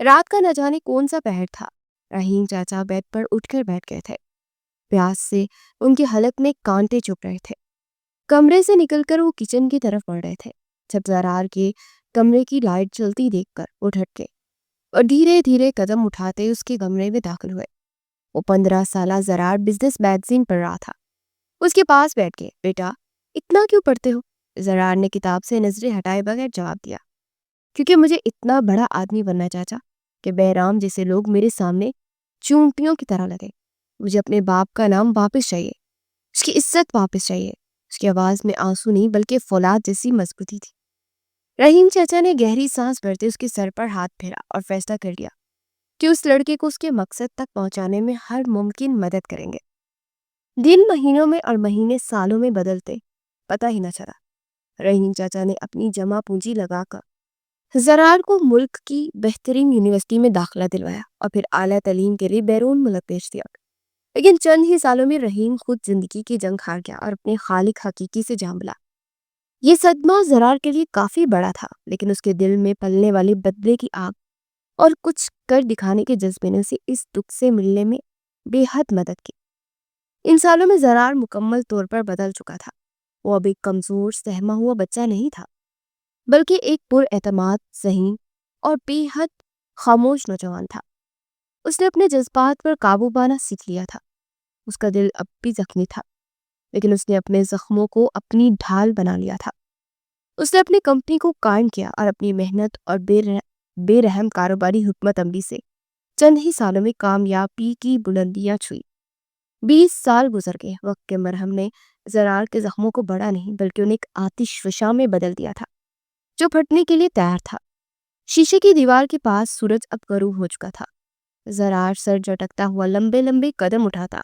رات کا نہ جانے کون سا پہر تھا، رحیم چاچا بیڈ پر اٹھ کر بیٹھ گئے تھے۔ پیاس سے ان کے حلق میں کانٹے چبھ رہے تھے۔ کمرے سے نکل کر وہ کچن کی طرف بڑھ رہے تھے جب زرار کے کمرے کی لائٹ جلتی دیکھ کر وہ ڈھٹ گئے اور دھیرے دھیرے قدم اٹھاتے اس کے کمرے میں داخل ہوئے۔ وہ 15 سالہ زرار بزنس میگزین پڑھ رہا تھا۔ اس کے پاس بیٹھ کے، بیٹا اتنا کیوں پڑھتے ہو؟ زرار نے کتاب سے نظریں ہٹائے بغیر جواب دیا، کیونکہ مجھے اتنا بڑا آدمی بننا چاچا کہ بہرام جیسے لوگ میرے سامنے چونٹیوں کی طرح لگے۔ مجھے اپنے باپ کا نام واپس چاہیے، اس کی عزت واپس چاہیے۔ اس کی آواز میں آنسو نہیں بلکہ فولاد جیسی مضبوطی تھی۔ رحیم چاچا نے گہری سانس بھرتے اس کے سر پر ہاتھ پھیرا اور فیصلہ کر لیا کہ اس لڑکے کو اس کے مقصد تک پہنچانے میں ہر ممکن مدد کریں گے۔ دن مہینوں میں اور مہینے سالوں میں بدلتے پتہ ہی نہ چلا۔ رحیم چاچا نے اپنی جمع پونجی لگا کر زرار کو ملک کی بہترین یونیورسٹی میں داخلہ دلوایا اور پھر اعلیٰ تعلیم کے لیے بیرون ملک بھیج دیا۔ لیکن چند ہی سالوں میں رحیم خود زندگی کی جنگ ہار گیا اور اپنے خالق حقیقی سے جان ملا۔ یہ صدمہ زرار کے لیے کافی بڑا تھا، لیکن اس کے دل میں پلنے والی بدلے کی آگ اور کچھ کر دکھانے کے جذبے نے اسے اس دکھ سے ملنے میں بے حد مدد کی۔ ان سالوں میں زرار مکمل طور پر بدل چکا تھا۔ وہ اب ایک کمزور سہما ہوا بچہ نہیں تھا، بلکہ ایک پر اعتماد، ذہین اور بے حد خاموش نوجوان تھا۔ اس نے اپنے جذبات پر قابو پانا سیکھ لیا تھا۔ اس کا دل اب بھی زخمی تھا، لیکن اس نے اپنے زخموں کو اپنی ڈھال بنا لیا تھا۔ اس نے اپنی کمپنی کو قائم کیا اور اپنی محنت اور بے رحم کاروباری حکمت عملی سے چند ہی سالوں میں کامیابی کی بلندیاں چھوئی۔ 20 سال گزر گئے۔ وقت کے مرہم نے زرار کے زخموں کو بڑا نہیں بلکہ انہیں ایک آتش فشاں میں بدل دیا تھا جو پھٹنے کے لیے تیار تھا۔ شیشے کی دیوار کے پاس سورج اب غروب ہو چکا تھا۔ زرار سر جھٹکتا ہوا لمبے لمبے قدم اٹھاتا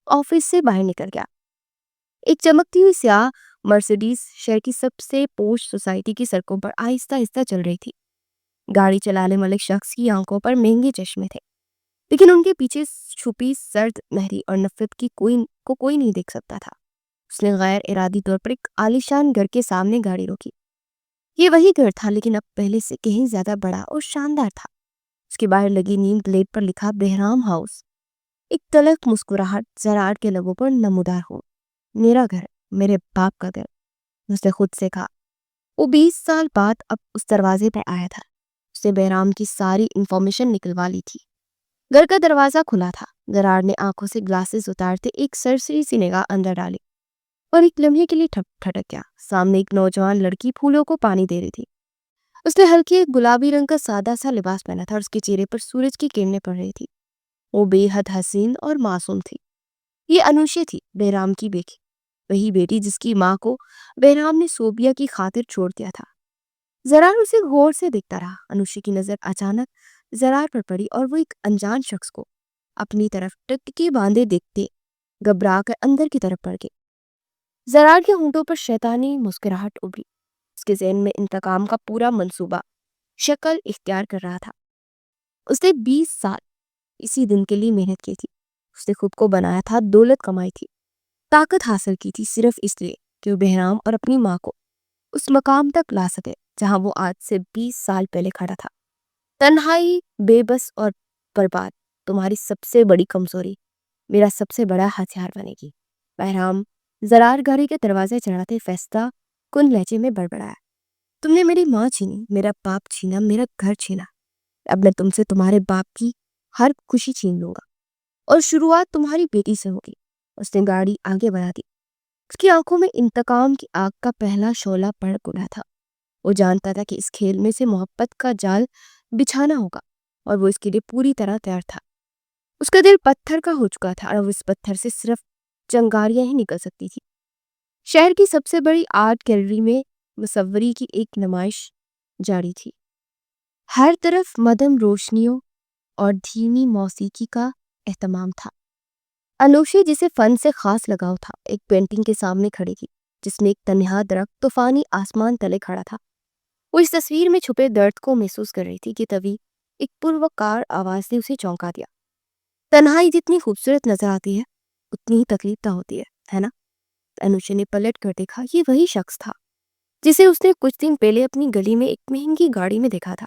آفس سے باہر نکل گیا۔ ایک چمکتی ہوئی سیاہ مرسیڈیز شہر کی سب سے پوش سوسائٹی کی سڑکوں پر آہستہ آہستہ چل رہی تھی۔ گاڑی چلانے والے شخص کی آنکھوں پر مہنگے چشمے تھے، لیکن ان کے پیچھے چھپی سرد مہری اور نفرت کی کوئی نہیں دیکھ سکتا تھا۔ اس نے غیر ارادی طور پر ایک عالیشان گھر کے سامنے گاڑی روکی۔ یہ وہی گھر تھا، لیکن اب پہلے سے کہیں زیادہ بڑا اور شاندار تھا۔ اس کے باہر لگی نیم پلیٹ پر لکھا بہرام ہاؤس۔ ایک تلخ مسکراہٹ زرار کے لبوں پر نمودار ہو۔ میرا گھر، میرے باپ کا گھر، اس نے خود سے کہا۔ وہ 20 سال بعد اب اس دروازے پہ آیا تھا۔ اس نے بہرام کی ساری انفارمیشن نکلوا لی تھی۔ گھر کا دروازہ کھلا تھا۔ زرار نے آنکھوں سے گلاسز اتارتے ایک سرسری سی نگاہ اندر ڈالی اور ایک لمحے کے لیے ٹھٹک گیا۔ سامنے ایک نوجوان لڑکی پھولوں کو پانی دے رہی تھی۔ اس نے ہلکے گلابی رنگ کا سادہ سا لباس پہنا تھا اور اس کے چہرے پر سورج کی کرنیں پڑ رہی تھی۔ وہ بے حد حسین اور معصوم تھی۔ یہ انوشے تھی، بہرام کی بیٹی، وہی بیٹی جس کی ماں کو بہرام نے صوبیہ کی خاطر چھوڑ دیا تھا۔ زرار اسے غور سے دیکھتا رہا۔ انوشے کی نظر اچانک زرار پر پڑی اور وہ ایک انجان شخص کو اپنی طرف ٹکے باندھے دیکھتے گھبرا کر اندر کی طرف بڑھ گئی۔ زرار کے ہونٹوں پر شیطانی مسکراہٹ ابھری۔ اس کے ذہن میں انتقام کا پورا منصوبہ شکل اختیار کر رہا تھا۔ اس نے 20 سال اسی دن کے لیے محنت کی تھی۔ اس نے خود کو بنایا تھا، دولت کمائی تھی، طاقت حاصل کی تھی، صرف اس لیے کہ وہ بہرام اور اپنی ماں کو اس مقام تک لا سکے جہاں وہ آج سے 20 سال پہلے کھڑا تھا۔ تنہائی، بے بس اور برباد تمہاری سب سے بڑی کمزوری میرا سب سے بڑا ہتھیار بنے گی، بہرام زرار گاڑی کے دروازے چڑھاتے فیصلہ کن لہجے میں بڑبڑایا۔ تم نے میری ماں چھینی، میرا باپ چھینا، میرا گھر چھینا۔ اب میں تم سے تمہارے باپ کی ہر خوشی چھین لوں گا اور شروعات تمہاری بیٹی سے ہوگی۔ اس نے گاڑی آگے بڑھا دی۔ اس کی آنکھوں میں انتقام کی آگ کا پہلا شعلہ بھڑک اٹھا تھا۔ وہ جانتا تھا کہ اس کھیل میں سے محبت کا جال بچھانا ہوگا اور وہ اس کے لیے پوری طرح تیار تھا۔ اس کا دل پتھر کا ہو چکا تھا اور وہ اس پتھر سے صرف چنگاریاں ہی نکل سکتی تھی۔ شہر کی سب سے بڑی آرٹ گیلری میں مصوری کی ایک نمائش جاری تھی۔ ہر طرف مدھم روشنیوں اور دھیمی موسیقی کا اہتمام تھا۔ انوشے جسے فن سے خاص لگاؤ تھا، ایک پینٹنگ کے سامنے کھڑی تھی جس میں ایک تنہا درخت طوفانی آسمان تلے کھڑا تھا۔ وہ اس تصویر میں چھپے درد کو محسوس کر رہی تھی کہ تبھی ایک پروکار آواز نے اسے چونکا دیا۔ تنہائی جتنی خوبصورت نظر آتی ہے اتنی ہی تکلیف دہ ہوتی ہے نا؟ انوشے نے پلٹ کر دیکھا۔ یہ وہی شخص تھا جسے اس نے کچھ دن پہلے اپنی گلی میں ایک مہنگی گاڑی میں دیکھا تھا۔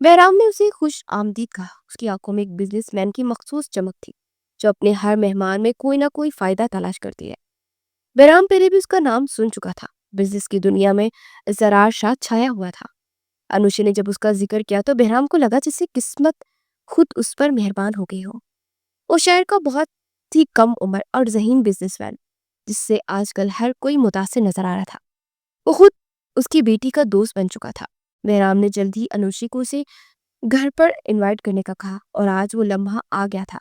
بہرام نے اسے خوش آمدید کہا۔ اس کی آنکھوں میں ایک بزنس مین کی مخصوص چمک تھی جو اپنے ہر مہمان میں کوئی نہ کوئی فائدہ تلاش کرتی ہے۔ بہرام پہلے بھی اس کا نام سن چکا تھا۔ بزنس کی دنیا میں زرار شاہ چھایا ہوا تھا۔ انوشے نے جب اس کا ذکر کیا تو بہرام کو لگا جیسے قسمت خود اس پر مہربان ہو گئی ہو۔ وہ شہر کا بہت ہی کم عمر اور ذہین بزنس مین جس سے آج کل ہر کوئی متاثر نظر آ رہا تھا، وہ خود اس کی بیٹی کا دوست بن چکا تھا۔ بہرام نے جلد ہی انوشی کو اسے گھر پر انوائٹ کرنے کا کہا اور آج وہ لمحہ آ گیا تھا۔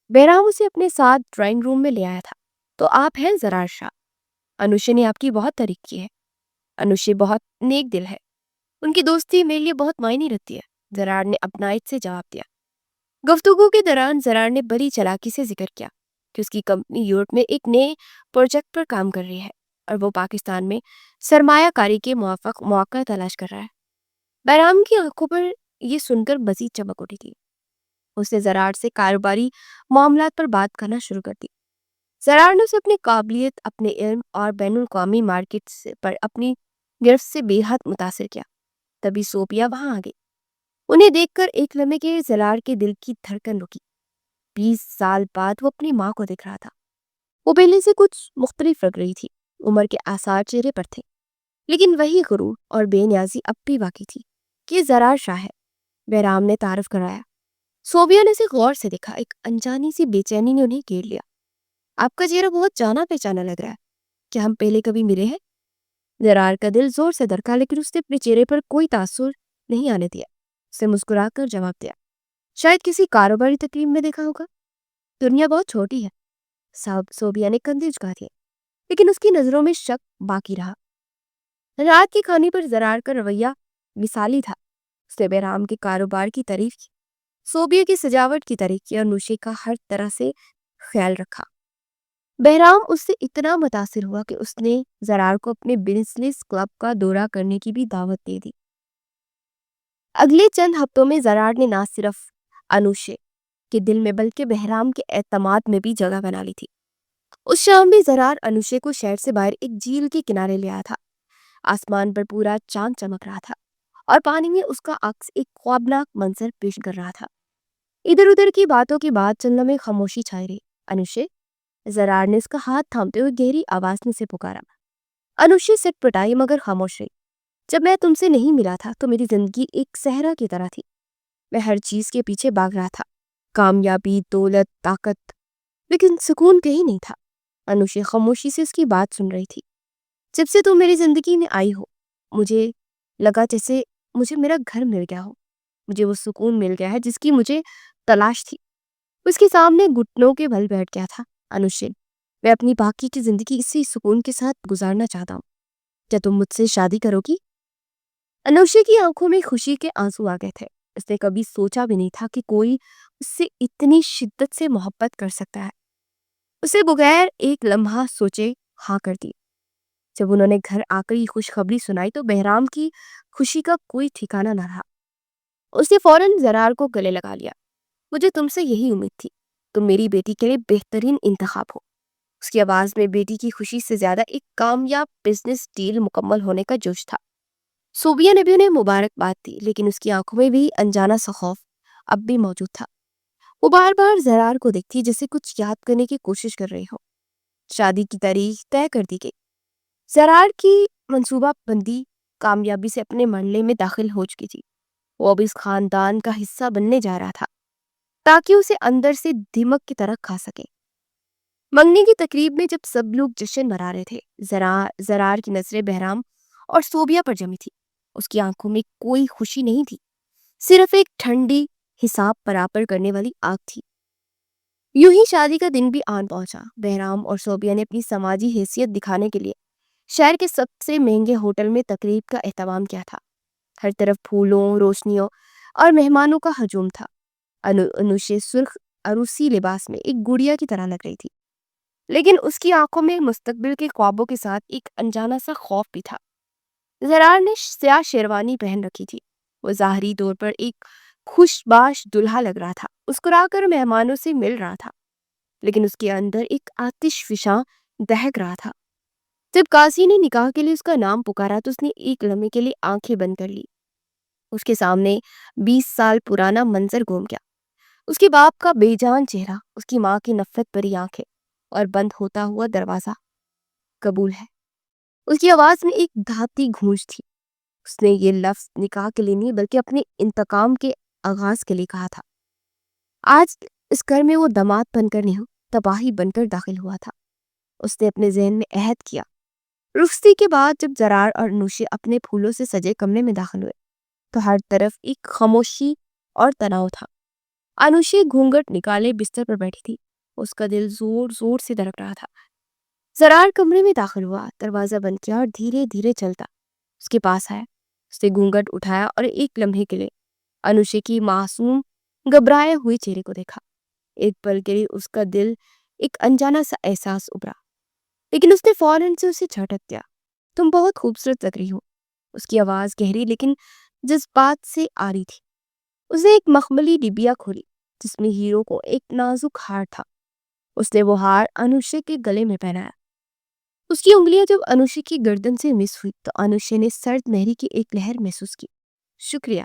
بہرام اسے اپنے ساتھ ڈرائنگ روم میں لے آیا تھا۔ تو آپ ہیں زرار شاہ، انوشے نے آپ کی بہت تعریف کی ہے۔ انوشے بہت نیک دل ہے، ان کی دوستی میرے لیے بہت معنی رکھتی ہے، زرار نے اپنائیت سے جواب دیا۔ گفتگو کے دوران زرار نے بڑی چالاکی سے ذکر کیا کہ اس کی کمپنی یورپ میں ایک نئے پروجیکٹ پر کام کر رہی ہے اور وہ پاکستان میں سرمایہ کاری کے موافق مواقع تلاش کر رہا ہے۔ بہرام کی آنکھوں پر یہ سن کر مزید چمک اٹھی تھی۔ اس نے زرار سے کاروباری معاملات پر بات کرنا شروع کر دی۔ زرار نے اسے اپنی قابلیت، اپنے علم اور بین الاقوامی مارکیٹ پر اپنی گرفت سے بے حد متاثر کیا۔ تبھی صوفیہ وہاں آ گئی۔ انہیں دیکھ کر ایک لمحے کے زرار کے دل کی دھڑکن رکی۔ 20 سال بعد وہ اپنی ماں کو دیکھ رہا تھا۔ وہ پہلے سے کچھ مختلف لگ رہی تھی، عمر کے آثار چہرے پر تھے، لیکن وہی غرور اور بے نیازی اب بھی باقی تھی کہ یہ زرار شاہ ہے۔ بہرام نے تعارف کرایا۔ صوفیہ نے اسے غور سے دیکھا۔ ایک انجانی سی بے چینی نے انہیں گھیر لیا۔ آپ کا چہرہ بہت جانا پہچانا لگ رہا ہے، کیا ہم پہلے کبھی ملے ہیں؟ زرار کا دل زور سے دھڑکا، لیکن اس نے اپنے چہرے پر کوئی تاثر نہیں آنے دیا۔ اسے مسکرا کر جواب دیا، شاید کسی کاروباری تقریب میں دیکھا ہوگا۔ دنیا بہت چھوٹی ہے، صوفیہ نے کندھے جھکا دیے، لیکن اس کی نظروں میں شک باقی رہا۔ رات کے کھانے پر زرار کا رویہ مثالی تھا۔ اس نے بہرام کے کاروبار کی تعریف کی، صوفیہ کی سجاوٹ کی تعریف کی اور نوشے کا ہر طرح سے خیال رکھا۔ بہرام اس سے اتنا متاثر ہوا کہ اس نے زرار کو اپنے بزنس کلب کا دورہ کرنے کی بھی دعوت دے دی۔ اگلے چند ہفتوں میں زرار نے نہ صرف انوشے کے دل میں بلکہ بہرام کے اعتماد میں بھی جگہ بنا لی تھی۔ اس شام بھی زرار انوشے کو شہر سے باہر ایک جھیل کے کنارے لے آیا تھا۔ آسمان پر پورا چاند چمک رہا تھا اور پانی میں اس کا عکس ایک خوابناک منظر پیش کر رہا تھا۔ ادھر ادھر کی باتوں کے بعد چند لمحے خاموشی چھائی رہی۔ انوشے، زرار نے اس کا ہاتھ تھامتے ہوئے گہری آواز میں سے پکارا۔ انوشے سٹ پٹائی مگر خاموش رہی۔ جب میں تم سے نہیں ملا تھا تو میری زندگی ایک صحرا کی طرح تھی۔ میں ہر چیز کے پیچھے بھاگ رہا تھا، کامیابی، دولت، طاقت، لیکن سکون کہیں نہیں تھا۔ انوشے خاموشی سے اس کی بات سن رہی تھی۔ جب سے تم میری زندگی میں آئی ہو، مجھے لگا جیسے مجھے میرا گھر مل گیا ہو، مجھے وہ سکون مل گیا ہے جس کی مجھے تلاش تھی۔ اس کے سامنے گھٹنوں کے بل بیٹھ گیا تھا۔ انوشے، میں اپنی باقی کی زندگی اسی سکون کے ساتھ گزارنا چاہتا ہوں۔ کیا تم مجھ سے شادی کرو گی؟ انوشے کی آنکھوں میں خوشی کے آنسو آ گئے تھے۔ اس نے کبھی سوچا بھی نہیں تھا کہ کوئی اس سے اتنی شدت سے محبت کر سکتا ہے۔ اسے بغیر ایک لمحہ سوچے ہاں کر دی۔ جب انہوں نے گھر آ کر یہ خوشخبری سنائی تو بہرام کی خوشی کا کوئی ٹھکانہ نہ رہا۔ اس نے فوراً زرار کو گلے لگا لیا۔ مجھے تم سے یہی امید تھی، تم میری بیٹی کے لیے بہترین انتخاب ہو۔ اس کی آواز میں بیٹی کی خوشی سے زیادہ ایک کامیاب بزنس ڈیل مکمل ہونے کا جوش تھا۔ صوفیہ نے بھی انہیں مبارکباد دی، لیکن اس کی آنکھوں میں بھی انجانا سا خوف اب بھی موجود تھا۔ وہ بار بار زرار کو دیکھتی جیسے کچھ یاد کرنے کی کوشش کر رہی ہو۔ شادی کی تاریخ طے کر دی گئی۔ زرار کی منصوبہ بندی کامیابی سے اپنے مرحلے میں داخل ہو چکی تھی۔ وہ اب اس خاندان کا حصہ بننے جا رہا تھا تاکہ اسے اندر سے دمک کی طرح کھا سکے۔ منگنی کی تقریب میں جب سب لوگ جشن منا رہے تھے، زرار کی نظریں بہرام اور صوفیہ پر جمی تھی۔ اس کی آنکھوں میں کوئی خوشی نہیں تھی، صرف ایک ٹھنڈی حساب برابر کرنے والی آگ تھی۔ یوں ہی شادی کا دن بھی آن پہنچا۔ بہرام اور صوفیہ نے اپنی سماجی حیثیت دکھانے کے لیے شہر کے سب سے مہنگے ہوٹل میں تقریب کا اہتمام کیا تھا۔ ہر طرف پھولوں، روشنیوں اور مہمانوں کا ہجوم تھا۔ انوشے سرخ عروسی لباس میں ایک گڑیا کی طرح لگ رہی تھی، لیکن اس کی آنکھوں میں مستقبل کے خوابوں کے ساتھ ایک انجانا سا خوف بھی تھا۔ زرار نے سیاہ شیروانی پہن رکھی تھی۔ وہ ظاہری طور پر ایک خوش باش دلہا لگ رہا تھا، مسکرا کر مہمانوں سے مل رہا تھا، لیکن اس کے اندر ایک آتش فشاں دہک رہا تھا۔ جب قاضی نے نکاح کے لیے اس کا نام پکارا تو اس نے ایک لمحے کے لیے آنکھیں بند کر لی۔ اس کے سامنے 20 سال پرانا منظر گھوم گیا. اس کے باپ کا بے جان چہرہ، اس کی ماں کی نفرت بھری آنکھیں اور بند ہوتا ہوا دروازہ. قبول ہے. اس کی آواز میں ایک دھاتی گونج تھی. اس نے یہ لفظ نکاح کے لیے نہیں بلکہ اپنے انتقام کے آغاز کے لیے کہا تھا. آج اس گھر میں وہ داماد بن کر نہیں، تباہی بن کر داخل ہوا تھا. اس نے اپنے ذہن میں عہد کیا. رخصتی کے بعد جب زرار اور انوشی اپنے پھولوں سے سجے کمرے میں داخل ہوئے تو ہر طرف ایک خاموشی اور تناؤ تھا. انوشی گھونگھٹ نکالے بستر پر بیٹھی تھی. اس کا دل زور زور سے دھڑک رہا تھا. زرار کمرے میں داخل ہوا، دروازہ بند کیا اور دھیرے دھیرے چلتا اس کے پاس آیا. اس نے گھونگھٹ اٹھایا اور ایک لمحے کے لیے انوشی کی معصوم گھبرائے ہوئے چہرے کو دیکھا. ایک پل کے لیے اس کا دل ایک انجانا سا احساس ابھرا، لیکن اس نے فوراً سے اسے جھٹک دیا. تم بہت خوبصورت لگ رہی ہو. اس کی آواز گہری لیکن جذبات سے آ رہی تھی. اس نے ایک مخملی ڈبیا کھولی جس میں ہیرو کو ایک نازک ہار تھا. اس نے وہ ہار انوشی کے گلے میں پہنایا. اس کی انگلیاں جب انوشی کی گردن سے مس ہوئی تو انوشی نے سرد مہری کی ایک لہر محسوس کی. شکریہ.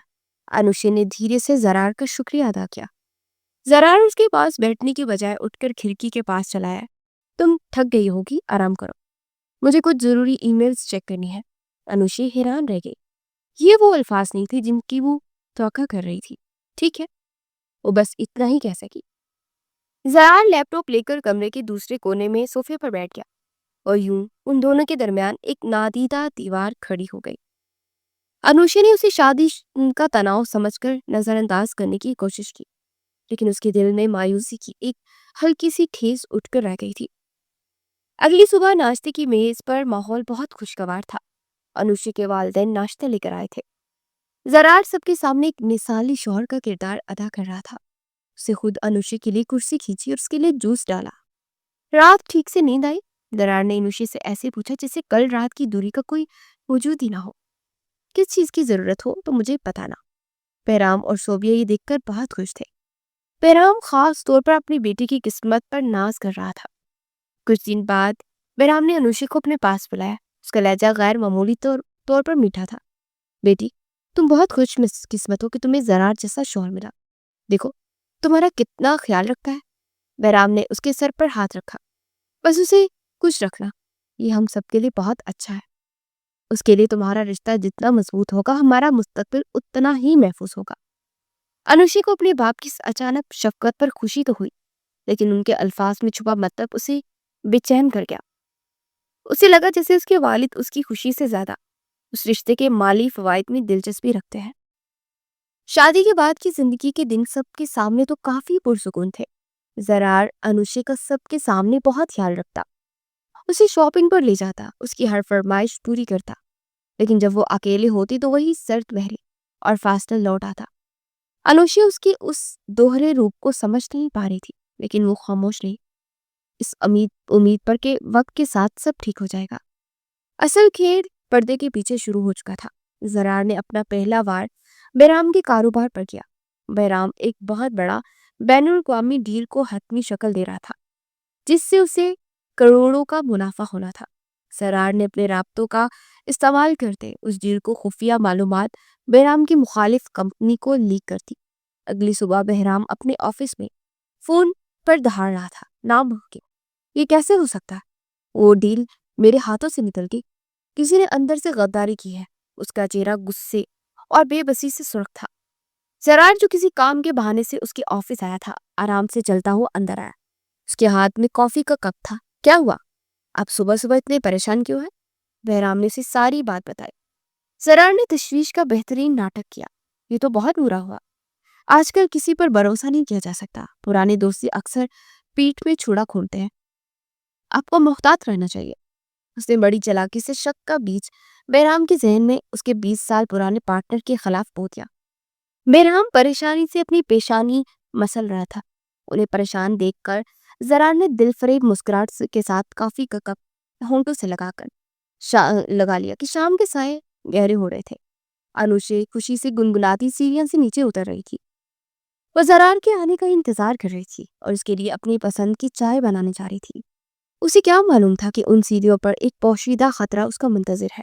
انوشی نے دھیرے سے زرار کا شکریہ ادا کیا. زرار اس کے پاس بیٹھنے کی بجائے اٹھ کر کھڑکی کے پاس چلا آیا. تم تھک گئی ہوگی، آرام کرو. مجھے کچھ ضروری ای میلز چیک کرنی ہے. انوشی حیران رہ گئی. یہ وہ الفاظ نہیں تھے جن کی وہ توقع کر رہی تھی. ٹھیک ہے، وہ بس اتنا ہی کہہ سکی. زرار لیپ ٹاپ لے کر کمرے کے دوسرے کونے میں صوفے پر بیٹھ گیا اور یوں ان دونوں کے درمیان ایک نادیدہ دیوار کھڑی ہو گئی. انوشی نے اسے شادی کا تناؤ سمجھ کر نظر انداز کرنے کی کوشش کی، لیکن اس کے دل میں مایوسی کی ایک ہلکی سی ٹھیس اٹھ کر رہ گئی تھی. اگلی صبح ناشتے کی میز پر ماحول بہت خوشگوار تھا. انوشی کے والدین ناشتے لے کر آئے تھے. زرار سب کے سامنے ایک مثالی شوہر کا کردار ادا کر رہا تھا. اسے خود انوشی کے لیے کرسی کھینچی اور اس کے لیے جوس ڈالا. رات ٹھیک سے نیند آئی؟ زرار نے انوشی سے ایسے پوچھا جیسے کل رات کی دوری کا کوئی وجود ہی نہ ہو. کس چیز کی ضرورت ہو تو مجھے بتانا. بہرام اور صوبیہ یہ دیکھ کر بہت خوش تھے. بہرام خاص طور پر اپنی بیٹی کی قسمت پر ناز کر رہا تھا. کچھ دن بعد بہرام نے انوشی کو اپنے پاس بلایا. اس کا لہجہ غیر معمولی طور پر میٹھا تھا. بیٹی، تم بہت خوش قسمت ہو کہ تمہیں زرار جیسا شوہر ملا. دیکھو تمہارا کتنا خیال رکھتا ہے. بہرام نے اس کے سر پر ہاتھ رکھا. بس اسے خوش رکھنا، یہ ہم سب کے لیے بہت اچھا ہے. اس کے لیے تمہارا رشتہ جتنا مضبوط ہوگا ہمارا مستقبل اتنا ہی محفوظ ہوگا. انوشی کو اپنے باپ کی اچانک شفقت پر خوشی تو ہوئی، لیکن ان کے الفاظ میں چھپا مطلب اسے بے چین کر گیا. اسے لگا جیسے اس کے والد اس کی خوشی سے زیادہ اس رشتے کے مالی فوائد میں دلچسپی رکھتے ہیں. شادی کے بعد کی زندگی کے دن سب کے سامنے تو کافی پرسکون تھے. زرار انوشی کا سب کے سامنے بہت خیال رکھتا، اسے شاپنگ پر لے جاتا، اس کی ہر فرمائش پوری کرتا. لیکن جب وہ اکیلے ہوتی تو وہی سرد مہرے اور فاصلہ لوٹ آتا. انوشی اس کی اس دوہرے روپ کو سمجھ نہیں پا رہی تھی، لیکن وہ خاموش رہی، اس امید پر کہ وقت کے ساتھ سب ٹھیک ہو جائے گا. اصل کھیل پردے کے پیچھے شروع ہو چکا تھا. زرار نے اپنا پہلا وار بہرام کے کاروبار پر کیا. بہرام ایک بہت بڑا بین الاقوامی ڈیل کو حتمی شکل دے رہا تھا جس سے اسے کروڑوں کا منافع ہونا تھا. زرار نے اپنے رابطوں کا استعمال کرتے اس ڈیل کو خفیہ معلومات بہرام کی مخالف کمپنی کو لیک کرتی. اگلی صبح بہرام اپنے آفس میں فون پر دہاڑ رہا تھا. ناممکن، یہ کیسے ہو سکتا ہے؟ وہ ڈیل میرے ہاتھوں سے نکل گئی. کسی نے اندر سے غداری کی ہے. اس کا چہرہ غصے اور بے بسی سے سرخ تھا. زرار جو کسی کام کے بہانے سے اس کے آفس آیا تھا آرام سے چلتا ہوا اندر آیا. اس کے ہاتھ میں کافی کا کپ تھا. کیا ہوا؟ آپ صبح صبح اتنے پریشان کیوں ہیں؟ بہرام نے اسے ساری بات بتائی. زرار نے تشویش کا بہترین ناٹک کیا. یہ تو بہت برا ہوا. آج کل کسی پر بھروسہ نہیں کیا جا سکتا. پرانے دوستی اکثر پیٹھ میں چھڑا کھولتے ہیں. آپ کو محتاط رہنا چاہیے. اس نے بڑی چلاکی سے شک کا بیج بہرام کے ذہن میں اس کے 20 سال پرانے پارٹنر کے خلاف بو دیا. بہرام پریشانی سے اپنی پیشانی مسل رہا تھا. انہیں پریشان دیکھ کر زرار نے دل فریب مسکراہٹ کے ساتھ کافی کا کپ ہونٹوں سے لگا لیا کہ شام کے سائے گہرے ہو رہے تھے. انوشی خوشی سے گنگناتی سیڑھیاں سے نیچے اتر رہی تھی. وہ زرار کے آنے کا انتظار کر رہی تھی اور اس کے لیے اپنی پسند کی چائے بنانے جا رہی تھی. اسے کیا معلوم تھا کہ ان سیڑھیوں پر ایک پوشیدہ خطرہ اس کا منتظر ہے.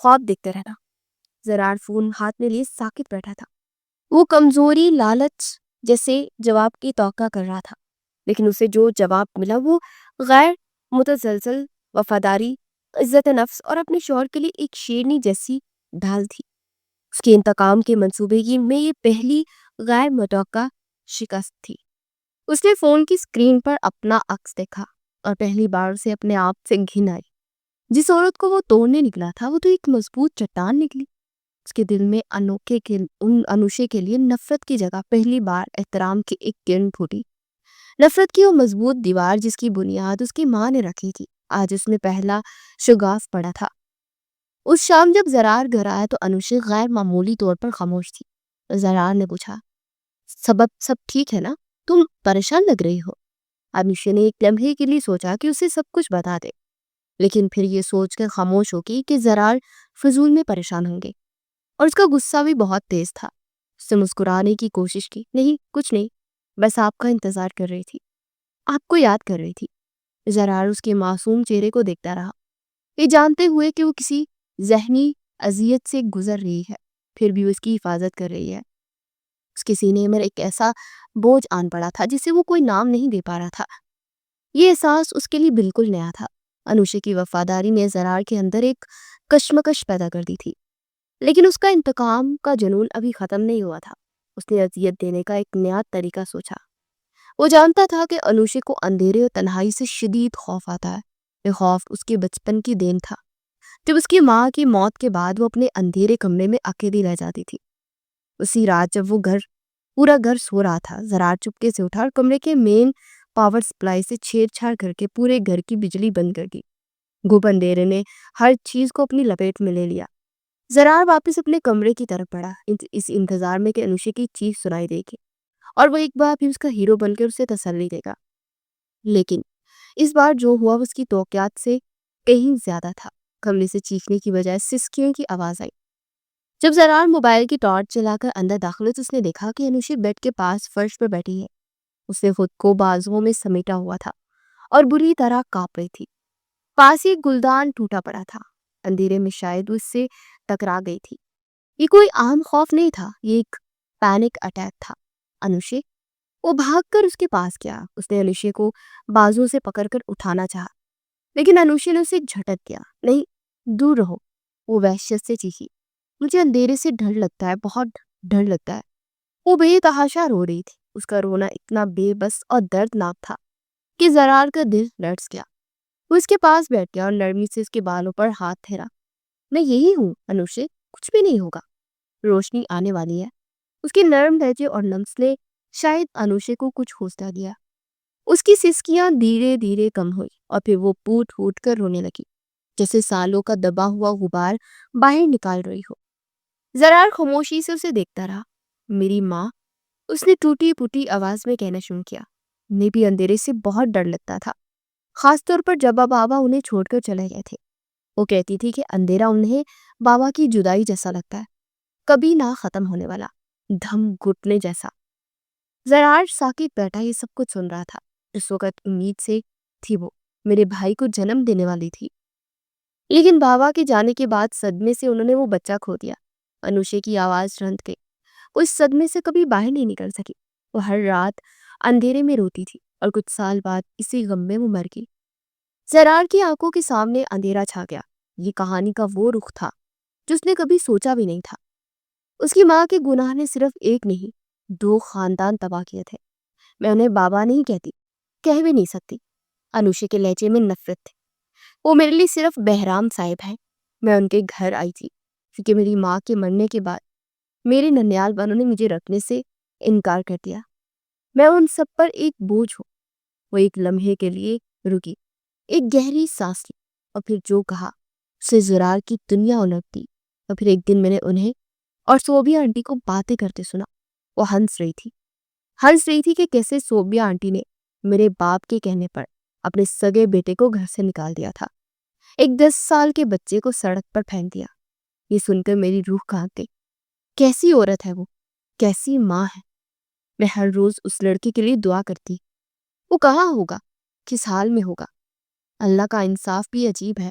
خواب دیکھتے رہنا۔ زرار فون ہاتھ میں لیے ساکت بیٹھا تھا۔ وہ کمزوری، لالچ جیسے جواب کی توقع کر رہا تھا، لیکن اسے جو جواب ملا وہ غیر متزلزل وفاداری، عزت نفس اور اپنے شوہر کے لیے ایک شیرنی جیسی ڈھال تھی۔ اس کے انتقام کے منصوبے میں یہ پہلی غیر متوقع شکست تھی۔ اس نے فون کی اسکرین پر اپنا عکس دیکھا اور پہلی بار اسے اپنے آپ سے گھن آئی۔ جس عورت کو وہ توڑنے نکلا تھا وہ تو ایک مضبوط چٹان نکلی۔ اس کے دل میں انوشے کے لیے نفرت کی جگہ پہلی بار احترام کی ایک کرن پھوٹی۔ نفرت کی وہ مضبوط دیوار جس کی بنیاد اس کی ماں نے رکھی تھی، آج اس میں پہلا شگاف پڑا تھا۔ اس شام جب زرار گھر آیا تو انوشے غیر معمولی طور پر خاموش تھی۔ زرار نے پوچھا، سب ٹھیک ہے نا؟ تم پریشان لگ رہی ہو۔ انوشے نے ایک لمحے کے لیے سوچا کہ اسے سب کچھ بتا دے، لیکن پھر یہ سوچ کر خاموش ہو گئی کہ زرار فضول میں پریشان ہوں گے، اور اس کا غصہ بھی بہت تیز تھا۔ اس سے مسکرانے کی کوشش کی، نہیں کچھ نہیں، بس آپ کا انتظار کر رہی تھی، آپ کو یاد کر رہی تھی۔ زرار اس کے معصوم چہرے کو دیکھتا رہا، یہ جانتے ہوئے کہ وہ کسی ذہنی اذیت سے گزر رہی ہے، پھر بھی اس کی حفاظت کر رہی ہے۔ اس کے سینے میں ایک ایسا بوجھ آن پڑا تھا جسے وہ کوئی نام نہیں دے پا رہا تھا۔ یہ احساس اس کے لیے بالکل نیا تھا۔ انوشے کی وفاداری نے زرار کے اندر ایک کشمکش پیدا کر دی تھی، لیکن اس کا انتقام کا جنون ابھی ختم نہیں ہوا تھا۔ اس نے اذیت دینے کا ایک نیا طریقہ سوچا۔ وہ جانتا تھا کہ انوشے کو اندھیرے اور تنہائی سے شدید خوف آتا ہے۔ یہ خوف اس کے بچپن کی دین تھا، جب اس کی ماں کی موت کے بعد وہ اپنے اندھیرے کمرے میں اکیلی رہ جاتی تھی۔ اسی رات جب پورا گھر سو رہا تھا، زرار چپکے سے اٹھا اور کمرے کے مین پاور سپلائی سے چھیڑ چھاڑ کر کے پورے گھر کی بجلی بند کر دی۔ گھپ اندھیرے نے ہر چیز کو اپنی لپیٹ میں لے لیا۔ زرار واپس اپنے کمرے کی طرف بڑھا، اس انتظار میں کہ انوشے کی چیخ سنائی دے گی اور وہ ایک بار پھر اس کا ہیرو بن کر اسے تسلی دے گا۔ لیکن اس بار جو ہوا اس کی توقعات سے کہیں زیادہ تھا۔ کمرے سے چیخنے کی بجائے سسکیوں کی آواز آئی۔ جب زرار موبائل کی ٹارچ چلا کر اندر داخل ہوئی تو اس نے دیکھا کہ انوشے بیڈ کے پاس فرش پر بیٹھی ہے۔ اس نے خود کو بازوؤں میں سمیٹا ہوا تھا اور بری طرح کانپ رہی تھی۔ پاس ہی ایک گلدان ٹوٹا پڑا تھا۔ اندھیرے میں شاید اس سے ٹکرا گئی تھی۔ یہ کوئی عام خوف نہیں تھا، یہ ایک پینک اٹیک تھا۔ انوشے، وہ بھاگ کر اس کے پاس گیا۔ اس نے انوشے کو بازو سے پکڑ کر اٹھانا چاہا، لیکن انوشے نے اسے جھٹک دیا۔ نہیں، دور رہو، وہ وحشت سے چیخی۔ مجھے اندھیرے سے ڈر لگتا ہے، بہت ڈر لگتا ہے۔ وہ بے تحاشا رو رہی تھی۔ اس کا رونا اتنا بے بس اور دردناک تھا کہ زرار کا دل لرز گیا۔ وہ اس کے پاس بیٹھ گیا اور نرمی سے اس کے بالوں پر ہاتھ پھیرا۔ میں یہی ہوں انوشے، کچھ بھی نہیں ہوگا، روشنی آنے والی ہے۔ اس کے نرم لہجے اور لمس نے شاید انوشے کو کچھ حوصلہ دیا۔ اس کی سسکیاں دھیرے دھیرے کم ہوئی اور پھر وہ پھوٹ پھوٹ کر رونے لگی، جیسے سالوں کا دبا ہوا غبار باہر نکال رہی ہو۔ زرار خاموشی سے اسے دیکھتا رہا۔ میری ماں، اس نے ٹوٹی پھوٹی آواز میں کہنا شروع کیا۔ انہیں بھی اندھیرے سے بہت ڈر لگتا تھا، خاص طور پر جب بابا انہیں چھوڑ کر چلے گئے تھے۔ وہ کہتی تھی کہ اندھیرا انہیں بابا کی جدائی جیسا لگتا ہے، کبھی نہ ختم ہونے والا، دھم گھٹنے جیسا۔ زرار ساکت بیٹھا یہ سب کچھ سن رہا تھا۔ اس وقت امید سے تھی وہ میرے بھائی کو جنم دینے والی تھی، لیکن بابا کے جانے کے بعد صدمے سے انہوں نے وہ بچہ کھو دیا۔ انوشے کی آواز رند گئی۔ وہ اس صدمے سے کبھی باہر نہیں نکل سکی۔ وہ ہر رات اندھیرے میں روتی تھی اور کچھ سال بعد اسی غم میں وہ مر گئی۔ زرار کی آنکھوں کے سامنے اندھیرا چھا گیا۔ یہ کہانی کا وہ رخ تھا جو اس نے کبھی سوچا بھی نہیں تھا۔ اس کی ماں کے گناہ نے صرف ایک نہیں، 2 خاندان تباہ کیے تھے۔ میں انہیں بابا نہیں کہتی، کہہ بھی نہیں سکتی۔ انوشے کے لہجے میں نفرت تھی۔ وہ میرے لیے صرف بہرام صاحب ہیں۔ میں ان کے گھر آئی تھی کیونکہ میری ماں کے مرنے کے بعد میرے ننیال بانوں نے مجھے رکھنے سے انکار کر دیا۔ میں ان سب پر ایک بوجھ ہوں۔ وہ ایک لمحے کے لیے رکی، ایک گہری سانس لی اور پھر جو کہا اسے زرار کی دنیا الٹ دی۔ اور پھر ایک دن میں نے انہیں اور صوبیہ آنٹی کو باتیں کرتے سنا۔ وہ ہنس رہی تھی کہ کیسے صوبیہ آنٹی نے میرے باپ کے کہنے پر اپنے سگے بیٹے کو گھر سے نکال دیا تھا، ایک 10 سال کے بچے کو سڑک پر پھینک دیا۔ یہ سن کر میری روح کانپ گئی۔ کیسی عورت ہے وہ، کیسی ماں ہے۔ میں ہر روز اس لڑکی کے لیے دعا کرتی۔ وہ کہاں ہوگا، کس حال میں ہوگا۔ اللہ کا انصاف بھی عجیب ہے۔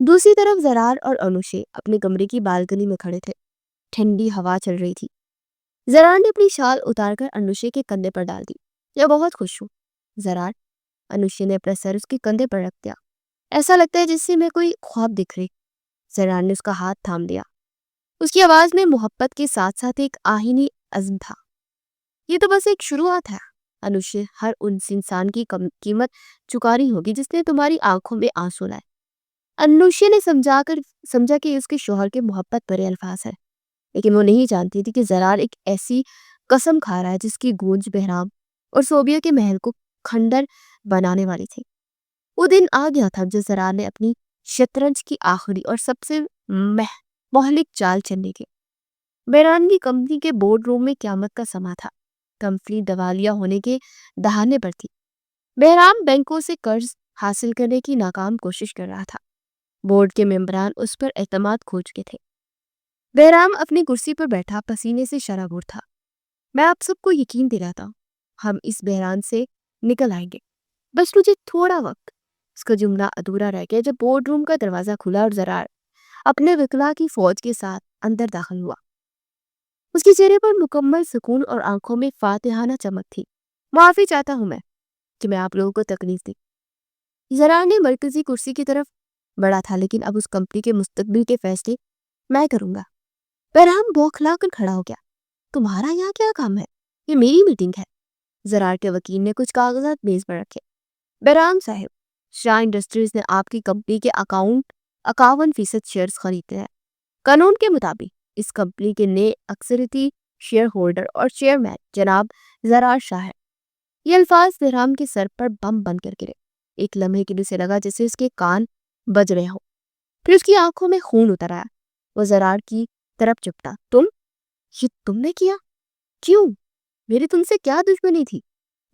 دوسری طرف زرار اور انوشے اپنے کمرے کی بالکنی میں کھڑے تھے. ٹھنڈی ہوا چل رہی تھی. زرار نے اپنی شال اتار کر انوشے کے کندھے پر ڈال دی. میں بہت خوش ہوں زرار. انوشے نے اپنا سر اس کے کندھے پر رکھ دیا. ایسا لگتا ہے جس سے میں کوئی خواب دکھ رہی. زرار نے اس کا ہاتھ تھام لیا. اس کی آواز میں محبت کے ساتھ ساتھ ایک آہینی عزم تھا. یہ تو بس ایک شروعات ہے انوشے. ہر اس انسان کی قیمت چکانی ہوگی جس نے تمہاری آنکھوں میں آنسو لائے. انوشے نے سمجھا کہ اس کے شوہر کے محبت بھرے الفاظ ہے، لیکن وہ نہیں جانتی تھی کہ زرار ایک ایسی قسم کھا رہا ہے جس کی گونج بہرام اور صوبیہ کے محل کو کھنڈر بنانے والی تھی. وہ دن آ گیا تھا جب زرار نے اپنی شطرنج کی آخری اور سب سے مہلک چال چلنے کی. بہرام کی کمپنی کے بورڈ روم میں قیامت کا سما تھا. کمپنی دیوالیہ ہونے کے دہانے پر تھی. بہرام بینکوں سے قرض حاصل کرنے کی ناکام کوشش کر رہا تھا. بورڈ کے ممبران اس پر اعتماد کھو چکے تھے. بہرام اپنی کرسی پر بیٹھا پسینے سے شرابور تھا. میں آپ سب کو یقین دلاتا ہوں ہم اس بحران سے نکل آئیں گے، بس مجھے تھوڑا وقت. اس کا جملہ ادھورا رہ گیا جب بورڈ روم کا دروازہ کھلا اور زرار اپنے وکلا کی فوج کے ساتھ اندر داخل ہوا. اس کے چہرے پر مکمل سکون اور آنکھوں میں فاتحانہ چمک تھی. معافی چاہتا ہوں میں کہ میں آپ لوگوں کو تکلیف دی. زرار نے مرکزی کرسی کی طرف بڑھا تھا، لیکن اب اس کمپنی کے مستقبل کے فیصلے میں کروں گا. بہرام بوکھلا کر کھڑا ہو گیا. تمہارا یہاں کیا کام ہے؟ یہ میری میٹنگ ہے. زرار کے وکیل نے کچھ کاغذات میز پر رکھے. بہرام صاحب، شاہ انڈسٹریز نے آپ کی کمپنی کے 51% شیئرز خریدے ہیں. قانون کے مطابق اس کمپنی کے نئے اکثریتی شیئر ہولڈر اور چیئرمین جناب زرار شاہ ہے. یہ الفاظ بہرام کے سر پر بم بن کر گرے. ایک لمحے کے لیے اسے لگا جیسے اس کے کان بج رہے ہوں. پھر اس کی آنکھوں میں خون اتر آیا. وہ زرار کی طرف چپٹا. یہ تم نے کیا؟ کیوں؟ میری تم سے کیا دشمنی تھی؟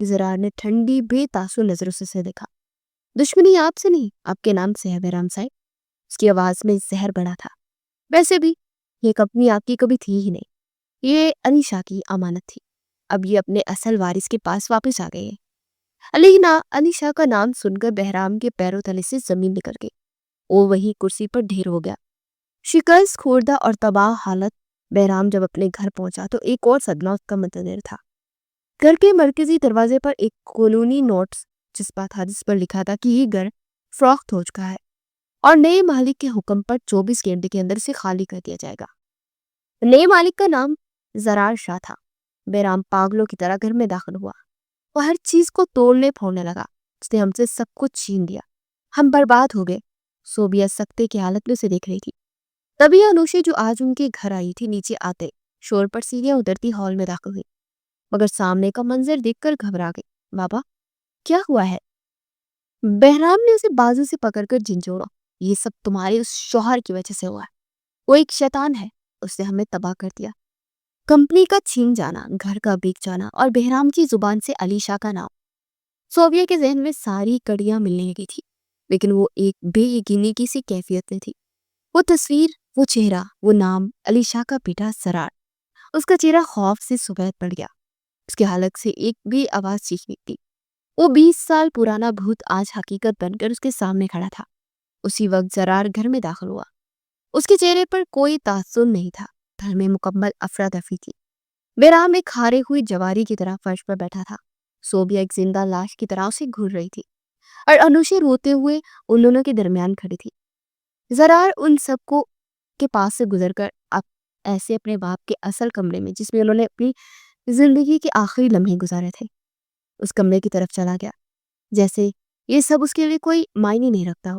زرار نے ٹھنڈی بے تاثر نظروں سے اسے دیکھا. دشمنی آپ سے نہیں، آپ کے نام سے ہے بہرام صاحب. اس کی آواز میں زہر بڑا تھا. ویسے بھی یہ کمپنی آپ کی کبھی تھی ہی نہیں. یہ انیشا کی امانت تھی. اب یہ اپنے اصل وارث کے پاس واپس آ گئی ہے. انیشا کا نام سن کر بہرام کے پیروں تلے سے زمین نکل گئی. وہ وہی کرسی پر ڈھیر ہو گیا. شکست خوردہ اور تباہ حالت. بہرام جب اپنے گھر پہنچا تو ایک اور صدمہ اس کا منتظر تھا. گھر کے مرکزی دروازے پر ایک قانونی نوٹس چسپا تھا جس پر لکھا تھا کہ یہ گھر فروخت ہو چکا ہے اور نئے مالک کے حکم پر 24 گھنٹے کے اندر سے خالی کر دیا جائے گا. نئے مالک کا نام زرار شاہ تھا. بہرام پاگلوں کی طرح گھر میں داخل ہوا. وہ ہر چیز کو توڑنے پھوڑنے لگا. اس نے ہم سے سب کچھ چھین لیا. ہم برباد ہو گئے. صوبیہ سکتے کی حالت میں اسے دیکھ رہی تھی. تبھی انوشے جو آج ان کے گھر آئی تھی نیچے آتے شور پر سیڑھیاں اترتی ہال میں داخل ہوئی، مگر سامنے کا منظر دیکھ کر گھبرا گئی. بابا کیا ہوا ہے؟ بہرام نے اسے بازو سے پکڑ کر جھنجھوڑا. یہ سب تمہارے اس شوہر کی وجہ سے ہوا ہے. وہ ایک شیطان ہے. اس نے ہمیں تباہ کر دیا. کمپنی کا چھین جانا، گھر کا بیک جانا اور بہرام کی زبان سے علی شاہ کا نام. صوبیہ کے ذہن میں ساری کڑیاں ملنے لگی تھی، لیکن وہ ایک بے یقینی کی سی کیفیت میں تھی. وہ تصویر، وہ چہرہ، وہ نام، علی شاہ کا بیٹا زرار. اس کا چہرہ خوف سے سفید پڑ گیا. اس کے حلق سے ایک بے آواز چیخ نکلی. وہ 20 سال پرانا بھوت آج حقیقت بن کر اس کے سامنے کھڑا تھا. اسی وقت زرار گھر میں داخل ہوا. اس کے چہرے پر کوئی تعصب نہیں تھا. گھر میں مکمل افراتفری تھی. بہرام ایک ہارے ہوئی جواری کی طرح فرش پر بیٹھا تھا. صوبیہ ایک زندہ لاش کی طرح اسے گھور رہی تھی اور انوشے روتے ہوئے ان دونوں کے درمیان کھڑی تھی. زرار ان سب کو کے پاس سے گزر کر ایسے اپنے باپ کے اصل کمرے میں جس میں انہوں نے اپنی زندگی کے آخری لمحے گزارے تھے اس کمرے کی طرف چلا گیا، جیسے یہ سب اس کے لیے کوئی معنی نہیں رکھتا ہو.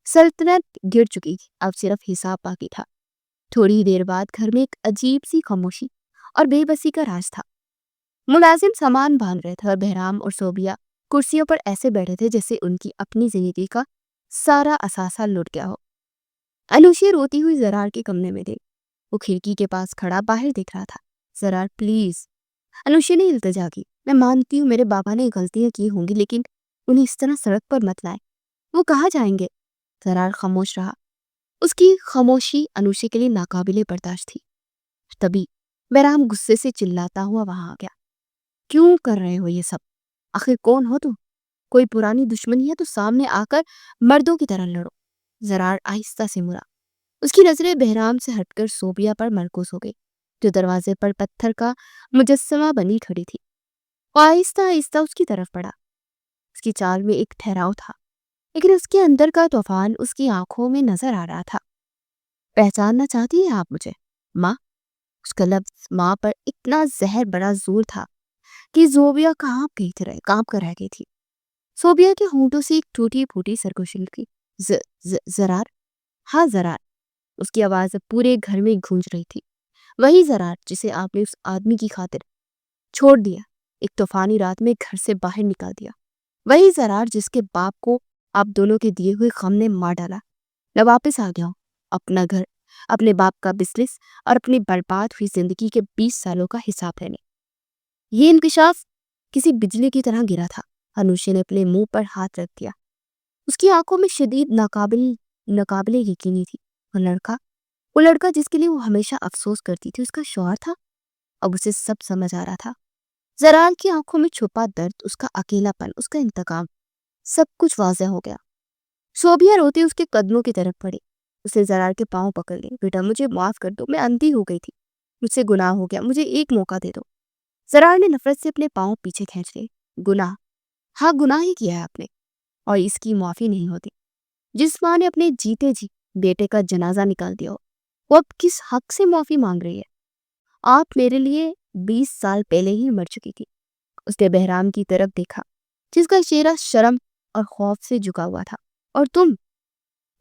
سلطنت گر چکی تھی، اب صرف حساب باقی تھا. تھوڑی دیر بعد گھر میں ایک عجیب سی خاموشی اور بے بسی کا راز تھا. ملازم سامان باندھ رہے تھے اور بہرام اور صوبیہ کرسیوں پر ایسے بیٹھے تھے جیسے ان کی اپنی زندگی کا سارا اثاثہ لٹ گیا ہو. انوشے روتی ہوئی زرار کے کمرے میں تھے. وہ کھڑکی کے پاس کھڑا باہر دیکھ رہا تھا. زرار پلیز. انوشے نے التجا کی. میں مانتی ہوں میرے بابا نے غلطیاں کی ہوں گی، لیکن انہیں اس طرح سڑک پر مت لائے. وہ کہاں جائیں گے؟ زرار خاموش رہا. اس کی خاموشی انوشے کے لیے ناقابل برداشت تھی. تبھی بہرام غصے سے چلاتا ہوا وہاں آ گیا. کیوں کر رہے ہو یہ سب؟ آخر کون ہو تم؟ کوئی پرانی دشمنی ہے تو سامنے آ کر مردوں کی طرح لڑو. زرار آہستہ سے مرا۔ اس کی نظریں بہرام سے ہٹ کر صوبیہ پر مرکوز ہو گئی جو دروازے پر پتھر کا مجسمہ بنی کھڑی تھی۔ وہ آہستہ آہستہ اس کی طرف بڑھا۔ اس کی چال میں ایک ٹھہراؤ تھا لیکن اس کے اندر کا طوفان اس کی آنکھوں میں نظر آ رہا تھا۔ پہچاننا چاہتی ہیں آپ مجھے ماں؟ اس کا لفظ ماں پر اتنا زہر بڑا زور تھا کہ زوبیہ کانپ کر رہ گئی تھی۔ صوبیہ کے ہونٹوں سے ایک ٹوٹی پھوٹی سرگوشی کی زرار؟ ہاں زرار۔ اس کی آواز اب پورے گھر میں گونج رہی تھی۔ وہی زرار جسے آپ نے اس آدمی کی خاطر چھوڑ دیا، ایک طوفانی رات میں گھر سے باہر نکال دیا۔ وہی زرار جس کے باپ کو آپ دونوں کے دیے ہوئے غم نے مار ڈالا۔ میں واپس آ گیا ہوں، اپنا گھر، اپنے باپ کا بزنس اور اپنی برباد ہوئی زندگی کے 20 سالوں کا حساب لینے۔ یہ انکشاف کسی بجلی کی طرح گرا تھا۔ انوشی نے اپنے منہ پر ہاتھ رکھ دیا۔ اس کی آنکھوں میں شدید ناقابل یقینی تھی۔ وہ لڑکا جس کے لیے وہ ہمیشہ افسوس کرتی تھی اس کا شوہر تھا۔ اب اسے سب سمجھ آ رہا تھا۔ زرار کی آنکھوں میں چھپا درد، اس کا اکیلا پن، اس کا انتقام، سب کچھ واضح ہو گیا۔ صوبیہ روتی اس کے قدموں کی طرف پڑی۔ اس نے زرار کے پاؤں پکڑ لیے۔ بیٹا مجھے معاف کر دو، میں اندھی ہو گئی تھی، مجھ سے گناہ ہو گیا، مجھے ایک موقع دے دو۔ زرار نے نفرت سے اپنے پاؤں پیچھے کھینچ لیے۔ گناہ؟ ہاں گناہ ہی کیا ہے آپ نے، اور اس کی معافی نہیں ہوتی۔ جس ماں نے اپنے جیتے جی بیٹے کا جنازہ نکال دیا ہو، وہ اب کس حق سے معافی مانگ رہی ہے؟ آپ میرے لیے 20 سال پہلے ہی مر چکی تھی۔ اس نے بہرام کی طرف دیکھا جس کا چہرہ شرم اور خوف سے جھکا ہوا تھا۔ اور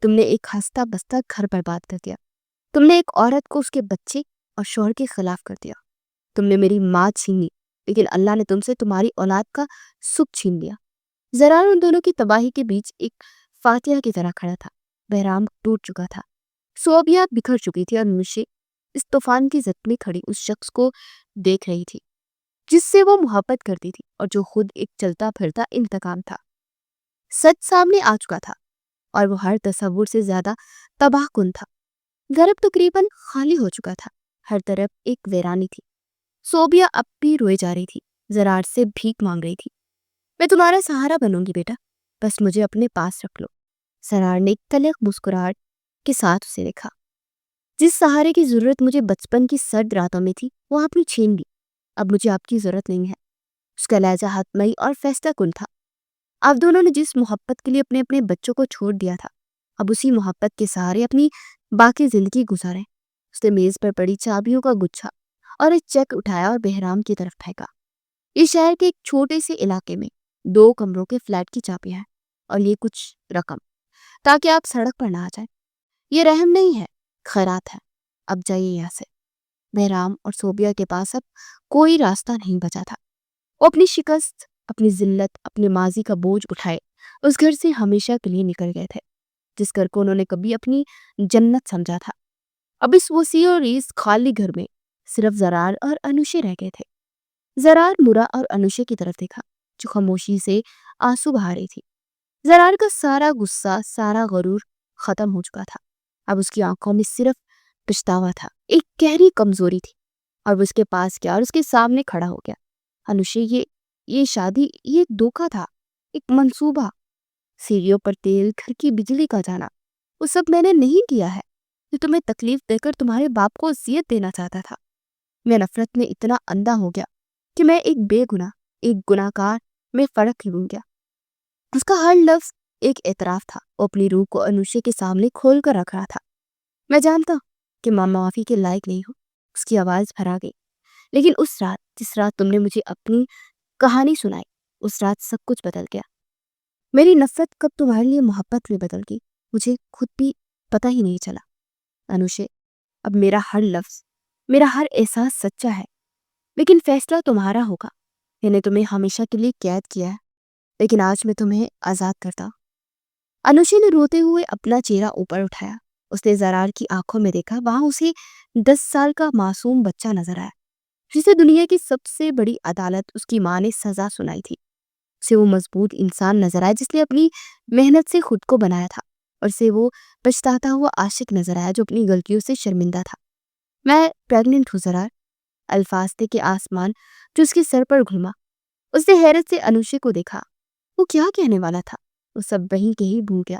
تم نے ایک ہنستا بستا گھر برباد کر دیا۔ تم نے ایک عورت کو اس کے بچے اور شوہر کے خلاف کر دیا۔ تم نے میری ماں چھین لی، لیکن اللہ نے تم سے تمہاری اولاد کا سکھ چھین لیا۔ زرار ان دونوں کی تباہی کے بیچ ایک فاتحہ کی طرح کھڑا تھا۔ بہرام ٹوٹ چکا تھا، صوبیہ بکھر چکی تھی، اور مجھے اس طوفان کی زد میں کھڑی اس شخص کو دیکھ رہی تھی جس سے وہ محبت کرتی تھی اور جو خود ایک چلتا پھرتا انتقام تھا۔ سچ سامنے آ چکا تھا اور وہ ہر تصور سے زیادہ تباہ کن تھا۔ گھر اب تقریباً خالی ہو چکا تھا، ہر طرف ایک ویرانی تھی۔ صوبیہ اب بھی روئے جا رہی تھی، زرار سے بھیک مانگ رہی تھی۔ میں تمہارا سہارا بنوں گی بیٹا، بس مجھے اپنے پاس رکھ لو۔ زرار نے ایک تلخ مسکراہٹ کے ساتھ اسے دیکھا۔ جس سہارے کی ضرورت مجھے بچپن کی سرد راتوں میں تھی وہ آپ نے چھین لی۔ اب مجھے آپ کی ضرورت نہیں ہے۔ اس کا لہجہ حتمی اور فیصلہ کن تھا۔ آپ دونوں نے جس محبت کے لیے اپنے اپنے بچوں کو چھوڑ دیا تھا، اب اسی محبت کے سہارے اپنی باقی زندگی گزاریں۔ اس نے میز پر پڑی چابیوں کا گچھا اور ایک چیک اٹھایا اور بہرام کی طرف پھینکا۔ یہ شہر کے ایک چھوٹے سے علاقے میں 2 کمروں کے فلیٹ کی چابیاں ہیں اور یہ کچھ رقم، تاکہ آپ سڑک پر نہ آ جائیں۔ یہ رحم نہیں ہے، خیرات ہے۔ اب جائیے یہاں سے۔ بہرام اور صوبیہ کے پاس اب کوئی راستہ نہیں بچا تھا۔ وہ اپنی شکست، اپنی ذلت، اپنے ماضی کا بوجھ اٹھائے اس گھر سے ہمیشہ کے لیے نکل گئے تھے جس گھر کو انہوں نے کبھی اپنی جنت سمجھا تھا۔ اب اس وسیع اور ریز خالی گھر میں صرف زرار اور انوشے رہ گئے تھے۔ زرار مرا اور انوشے کی طرف دیکھا جو خاموشی سے آنسو بہا رہی تھی۔ زرار کا سارا غصہ، سارا غرور ختم ہو چکا تھا۔ اب اس کی آنکھوں میں صرف پچھتاوا تھا، ایک گہری کمزوری تھی، اور وہ اس کے پاس گیا اور اس کے سامنے کھڑا ہو گیا۔ انوشے، یہ شادی، یہ ایک دھوکہ تھا، ایک منصوبہ۔ سیڑھیوں پر تیل، گھر کی بجلی کا جانا، وہ سب میں نے نہیں کیا ہے۔ جو تمہیں تکلیف دے کر تمہارے باپ کو اذیت دینا چاہتا تھا۔ میں نفرت میں اتنا اندھا ہو گیا کہ میں ایک بے گناہ، ایک گناہ کار میں فرق ہی بھول گیا۔ اس کا ہر لفظ ایک اعتراف تھا۔ وہ اپنی روح کو انوشے کے سامنے کھول کر رکھ رہا تھا۔ میں جانتا ہوں کہ ماں معافی کے لائق نہیں ہو۔ اس کی آواز بھرا گئی۔ لیکن اس رات، جس رات تم نے مجھے اپنی کہانی سنائی، اس رات سب کچھ بدل گیا۔ میری نفرت کب تمہارے لیے محبت میں بدل گئی مجھے خود بھی پتہ ہی نہیں چلا۔ انوشے، اب میرا ہر لفظ، میرا ہر احساس سچا ہے، لیکن فیصلہ تمہارا ہوگا۔ میں نے تمہیں ہمیشہ کے لیے قید کیا ہے، لیکن آج میں تمہیں آزاد کرتا ہوں۔ انوشے نے روتے ہوئے اپنا چہرہ اوپر اٹھایا۔ اس نے زرار کی آنکھوں میں دیکھا۔ وہاں اسے 10 سال کا معصوم بچہ نظر آیا جسے دنیا کی سب سے بڑی عدالت، اس کی ماں نے سزا سنائی تھی۔ اسے وہ مضبوط انسان نظر آیا جس نے اپنی محنت سے خود کو بنایا تھا، اور اسے وہ پچھتاتا ہوا عاشق نظر آیا جو اپنی غلطیوں سے شرمندہ تھا۔ میں پریگننٹ ہوں زرار، الفاظ تھے کہ آسمان جو اس کے سر پر گھما۔ اس نے حیرت سے انوشے کو دیکھا۔ وہ کیا کہنے والا تھا؟ وہ سب وہیں کہیں بھول گیا۔